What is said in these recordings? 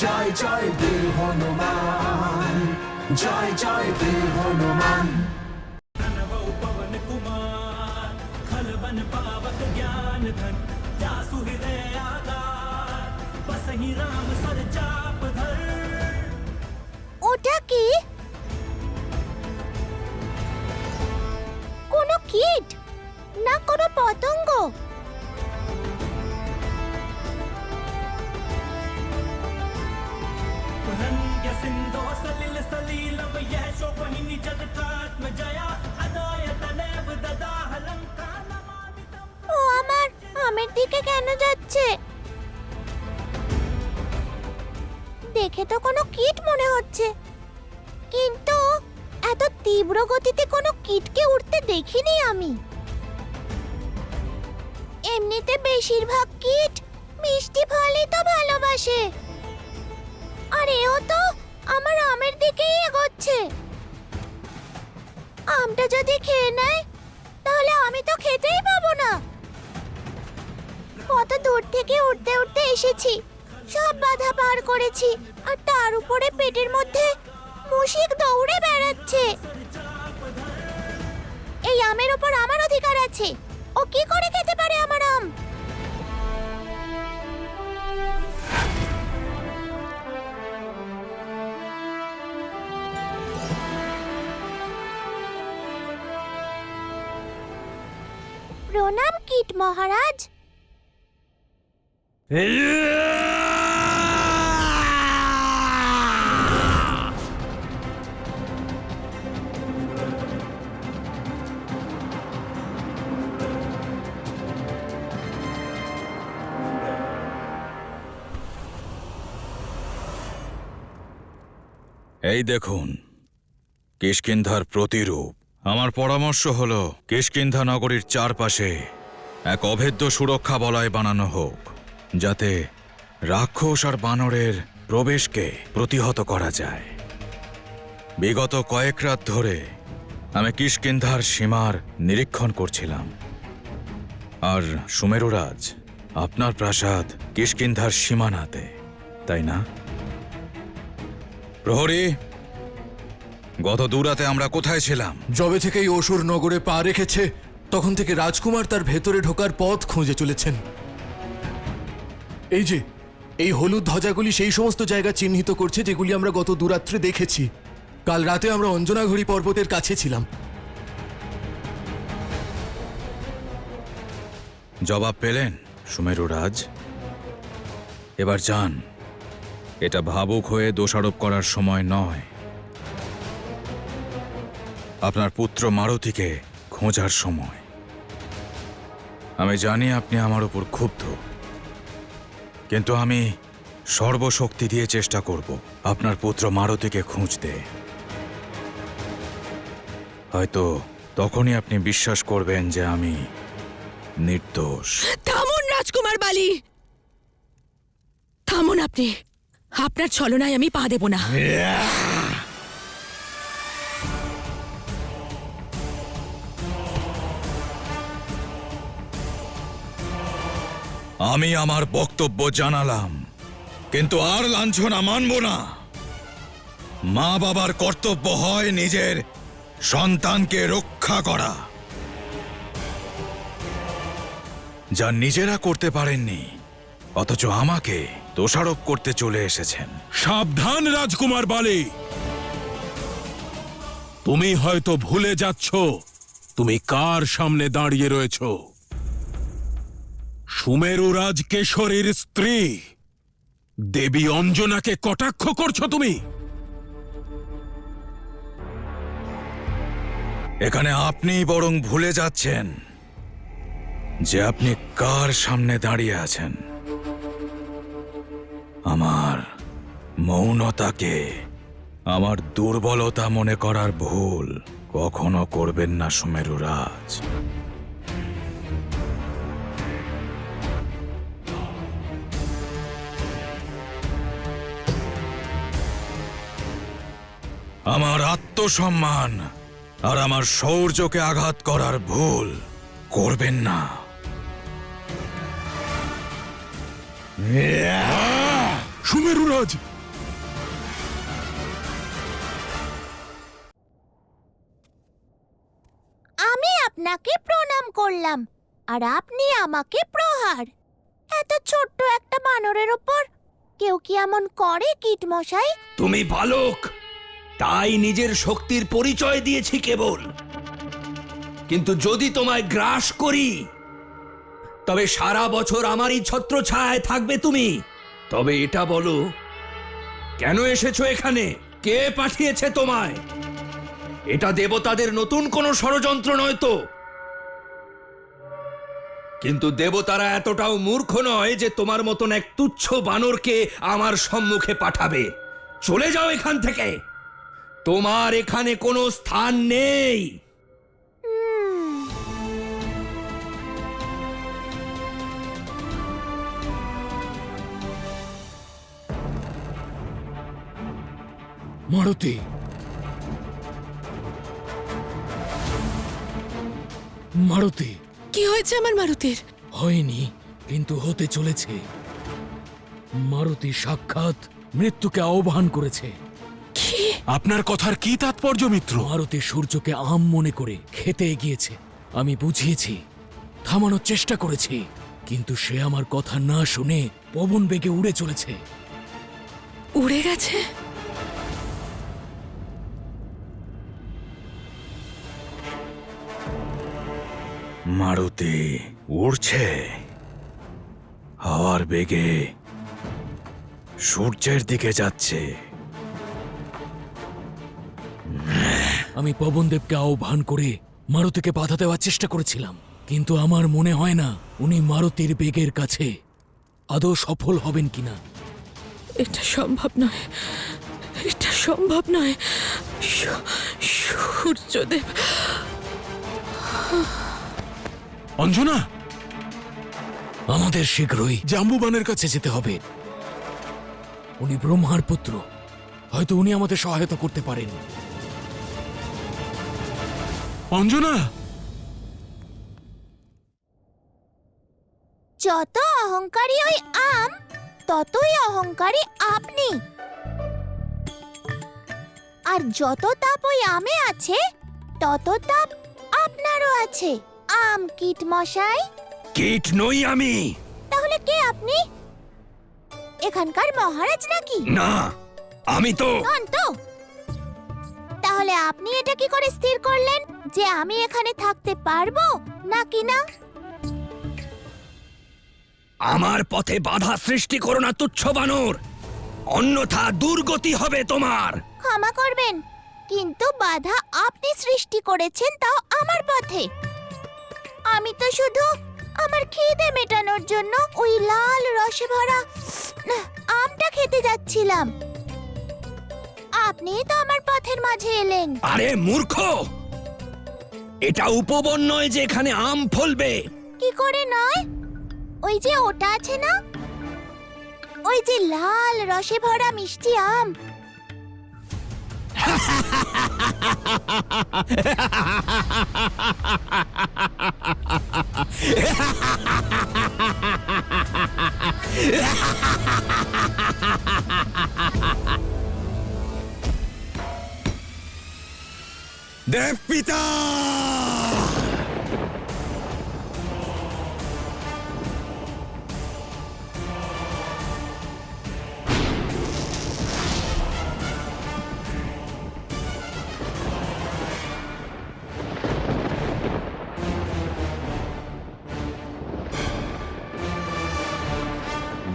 জয় জয় বীর হনুমান, জয় জয় বীর হনুমান। पवन कुमार खल बन पावक ज्ञान धन जासु हृदय आधार बसहि राम सर चाप धर। ওটা কি? কোনো কীট না কোনো পতঙ্গ? रंग्य सिंधो सलिल सलीलम यशो वहिनी जगतात्मजया अदायतनेव ददाह लंका नमामितम्। ও আমার আমের দিকে কেন যাচ্ছে? দেখে তো কোনো কীট মনে হচ্ছে, কিন্তু এত তীব্র গতিতে কোনো কীটকে উঠতে দেখিনি আমি। এমনিতে বেশিরভাগ কীট মিষ্টি ফলই তো ভালোবাসে, আর এও তো আমার আমের দিকেই এগোচ্ছে। আমটা যদি খেয়ে নেয় তাহলে আমি তো খেতেই পাবো না। কত দূর থেকে উঠতে উঠতে এসেছি, সব বাধা পার করেছি, আর তার উপরে পেটের মধ্যে মুশিক দৌড়ে বেড়াচ্ছে। এই আমের উপর আমার অধিকার আছে, ও কি করে খেতে পারে আমার আম? প্রণাম কীট মহারাজ। এই দেখুন কিষ্কিন্ধার প্রতিরূপ। আমার পরামর্শ হলো কিষ্কিন্ধা নগরীর চারপাশে এক অভেদ্য সুরক্ষা বলয় বানানো হোক, যাতে রাক্ষস আর বানরের প্রবেশকে প্রতিহত করা যায়। বিগত কয়েক রাত ধরে আমি কিষ্কিন্ধার সীমার নিরীক্ষণ করছিলাম। আর সুমেরুরাজ, আপনার প্রাসাদ কিষ্কিন্ধার সীমানাতে, তাই না? প্রহরী, গত দুরাতে আমরা কোথায় ছিলাম? যবে থেকে এই অসুর নগরে পা রেখেছে তখন থেকে রাজকুমার তার ভেতরে ঢোকার পথ খুঁজে চলেছেন। এই যে এই হলুদ ধ্বজাগুলি সেই সমস্ত জায়গা চিহ্নিত করছে যেগুলি আমরা গত দুরাত্রে দেখেছি। কাল রাতে আমরা অঞ্জনাঘড়ি পর্বতের কাছে ছিলাম। জবাব পেলেন সুমেরুরাজ? এবার যান, এটা ভাবুক হয়ে দোষারোপ করার সময় নয়। আপনার পুত্র মারুতিকে খোঁজার সময়। আমি জানি আপনি আমার উপর ক্ষুব্ধ, কিন্তু আমি সর্বশক্তি দিয়ে চেষ্টা করব আপনার পুত্র মারুতিকে খুঁজতে। হয়তো তখনই আপনি বিশ্বাস করবেন যে আমি নির্দোষ। থামুন রাজকুমার বালি, থামুন আপনি। আপনার ছলনায় আমি পা দেব না। আমি আমার বক্তব্য জানালাম, কিন্তু আর লাঞ্ছনা মানব না। মা বাবার কর্তব্য হয় নিজের সন্তানকে রক্ষা করা, যা নিজেরা করতে পারেননি, অথচ আমাকে দোষারোপ করতে চলে এসেছেন। সাবধান রাজকুমার বালি, তুমি হয়তো ভুলে যাচ্ছ তুমি কার সামনে দাঁড়িয়ে রয়েছ। সুমেরুরাজ কেশরীর স্ত্রী দেবী অঞ্জনাকে কটাক্ষ করছো তুমি। এখানে আপনি বরং ভুলে যাচ্ছেন যে আপনি কার সামনে দাঁড়িয়ে আছেন। আমার মৌনতাকে আমার দুর্বলতা মনে করার ভুল কখনো করবেন না সুমেরুরাজ। আমার আত্মসম্মান আর আমার শৌর্যকে আঘাত করার ভুল করবেন না। সুমেরুরাজ, করলাম আর আপনি আমাকে প্রহার। এত ছোট্ট একটা বানরের ওপর কেউ কি এমন করে কীট মশাই? তুমি বালক, তাই নিজের শক্তির পরিচয় দিয়েছি কেবল। কিন্তু যদি তোমায় গ্রাস করি তবে সারা বছর আমারই ছত্রছায়ায় থাকবে তুমি। তবে এটা বলো, কেন এসেছো এখানে? কে পাঠিয়েছে তোমায়? এটা দেবতাদের নতুন কোনো ষড়যন্ত্র নয় তো? কিন্তু দেবতারা এতটাও মূর্খ নয় যে তোমার মতন এক তুচ্ছ বানরকে আমার সম্মুখে পাঠাবে। চলে যাও এখান থেকে, তোমার এখানে কোনো স্থান নেই। মারুতি, মারুতি, কি হয়েছে আমার মারুতির? হয়নি কিন্তু হতে চলেছে। মারুতি সাক্ষাৎ মৃত্যুকে আহ্বান করেছে। কি? আপনার কথার কি তাৎপর্য মিত্র? মারুতি সূর্যকে আম মনে করে খেতে এগিয়েছে। আমি বুঝিয়েছি, থামানোর চেষ্টা করেছি, কিন্তু সে আমার কথা না শুনে পবন বেগে উড়ে চলেছে। উড়ে গেছে? মারুতি উড়ছে হাওয়ার বেগে, সূর্যের দিকে যাচ্ছে। আমি পবনদেবকে আহ্বান করে মারুতিকে বাধা দেওয়ার চেষ্টা করেছিলাম, কিন্তু আমার মনে হয় না উনি মারুতির বেগের কাছে আদৌ সফল হবেন কিনা। এটা সম্ভব নয়, এটা সম্ভব নয়। সূর্যদেব। অঞ্জনা, আমাদের শীঘ্রই জাম্বুবানের কাছে যেতে হবে। উনি ব্রহ্মার পুত্র, হয়তো উনি আমাদের সহায়তা করতে পারেন। অঞ্জনা, যত অহংকারী ওই আম, ততই অহংকারী আপনি। আর যত তাপ ওই আমে আছে, তত তাপ আপনারও আছে। আম কীট মশাই। কীট নই আমি। তাহলে কে আপনি? এখানকার মহারাজ নাকি? না, আমি তো নন তো? তাহলে আপনি এটা কি করে স্থির করলেন যে আমি এখানে থাকতে পারবো নাকি না? আমার পথে বাধা সৃষ্টি করো না তুচ্ছ বানর, অন্যথা দুর্গতি হবে তোমার। ক্ষমা করবেন, কিন্তু বাধা আপনি সৃষ্টি করেছেন, তাও আমার পথে। আমি তো শুধু আমার খিদে মেটানোর জন্য ওই লাল রসে ভরা আমটা খেতে যাচ্ছিলাম। আপনিই তো আমার পথের মাঝে এলেন। আরে মূর্খ, এটা উপবন নয় যে এখানে আম ফলবে। কি করে নয়? ওই যে ওটা আছে না, ওই যে লাল রসে ভরা মিষ্টি আম। দেব পিতা,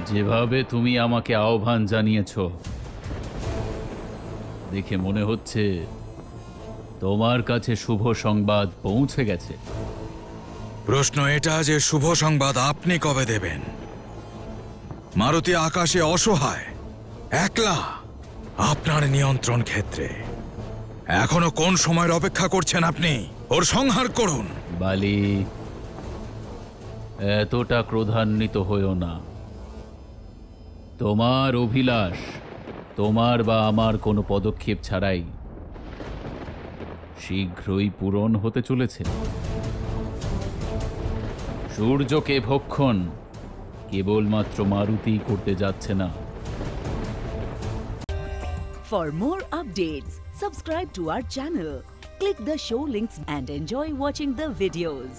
যেভাবে তুমি আমাকে আহ্বান জানিয়েছ, দেখে মনে হচ্ছে তোমার কাছে শুভ সংবাদ পৌঁছে গেছে। প্রশ্ন এটা যে শুভ সংবাদ আপনি কবে দেবেন? মারুতি আকাশে অসহায়, একলা, আপনার নিয়ন্ত্রণ ক্ষেত্রে। এখনো কোন সময়ের অপেক্ষা করছেন আপনি? ওর সংহার করুন। বালি, এতটা ক্রোধান্বিত হইও না। তোমার অভিলাষ তোমার বা আমার কোনো পদক্ষেপ ছাড়াই শীঘ্রই পূরণ হতে চলেছে। সূর্যকে ভক্ষণ কেবলমাত্র মারুতি করতে যাচ্ছে না। For more updates, subscribe to our channel, click the show links and enjoy watching the videos.